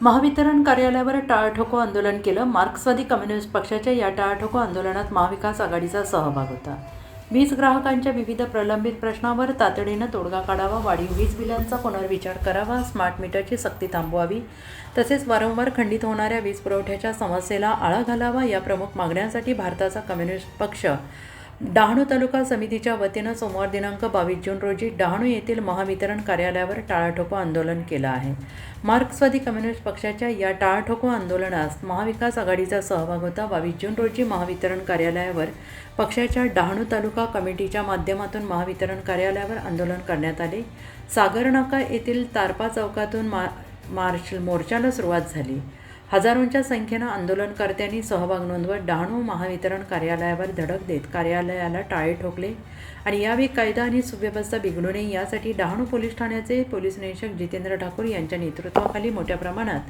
महावितरण कार्यालयावर टाळाठोको आंदोलन केलं। मार्क्सवादी कम्युनिस्ट पक्षाच्या या टाळाठोको आंदोलनात महाविकास आघाडीचा सहभाग होता। वीज ग्राहकांच्या विविध प्रलंबित प्रश्नांवर तातडीनं तोडगा काढावा, वाढीव वीज बिलांचा पुनर्विचार करावा, स्मार्ट मीटरची सक्ती थांबवावी, तसेच वारंवार खंडित होणाऱ्या वीज पुरवठ्याच्या समस्येला आळा घालावा या प्रमुख मागण्यांसाठी भारताचा कम्युनिस्ट पक्ष डहाणू तालुका समितीच्या वतीनं सोमवार दिनांक 22 जून रोजी डहाणू येथील महावितरण कार्यालयावर टाळाठोको आंदोलन केलं आहे। मार्क्सवादी कम्युनिस्ट पक्षाच्या या टाळाठोको आंदोलनात महाविकास आघाडीचा सहभाग होता। 22 जून रोजी महावितरण कार्यालयावर पक्षाच्या डहाणू तालुका कमिटीच्या माध्यमातून महावितरण कार्यालयावर आंदोलन करण्यात आले। सागरनाका येथील तारपा चौकातून मार्च मोर्चाला सुरुवात झाली। हजारोंच्या संख्येनं आंदोलनकर्त्यांनी सहभाग नोंदवत डहाणू महावितरण कार्यालयावर धडक देत कार्यालयाला टाळे ठोकले आणि यावेळी कायदा आणि सुव्यवस्था बिघडू नये यासाठी डहाणू पोलीस ठाण्याचे पोलीस निरीक्षक जितेंद्र ठाकूर यांच्या नेतृत्वाखाली मोठ्या प्रमाणात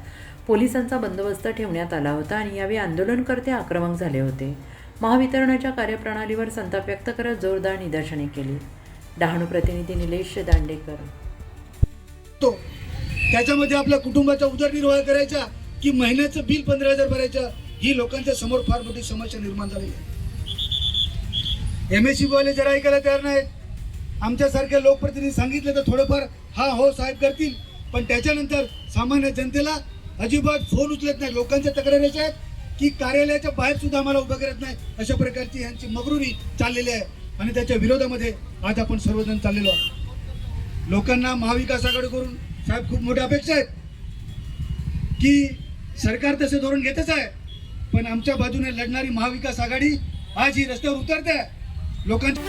पोलिसांचा बंदोबस्त ठेवण्यात आला होता आणि यावेळी आंदोलनकर्ते आक्रमक झाले होते। महावितरणाच्या कार्यप्रणालीवर संताप व्यक्त करत जोरदार निदर्शने केली। डहाणू प्रतिनिधी निलेश दांडेकर। त्याच्यामध्ये आपल्या कुटुंबाचा उदरनिर्वाह करायचा की महिन्याचं बिल 15,000 भरायचं, ही लोकांच्या समोर फार मोठी समस्या निर्माण झाली आहे। MSEB वाले जरा ऐकायला तयार नाहीत। आमच्यासारख्या लोकप्रतिनिधी सांगितलं तर थोडंफार हा हो साहेब करतील, पण त्याच्यानंतर सामान्य जनतेला अजिबात फोन उचलत नाही। लोकांच्या तक्रारी आहेत की कार्यालयाच्या बाहेर सुद्धा आम्हाला उभं करत नाही, अशा प्रकारची यांची मगरुरी चाललेली आहे आणि त्याच्या विरोधामध्ये आज आपण सर्वजण चाललेलो आहोत। लोकांना महाविकास आघाडीकडून साहेब खूप मोठ्या अपेक्षा आहेत की सरकार तसे धोरण घेतच आहे, पण आमच्या बाजूने लढणारी महाविकास आघाडी आज ही रस्त्यावर उतरते। लोकांच्या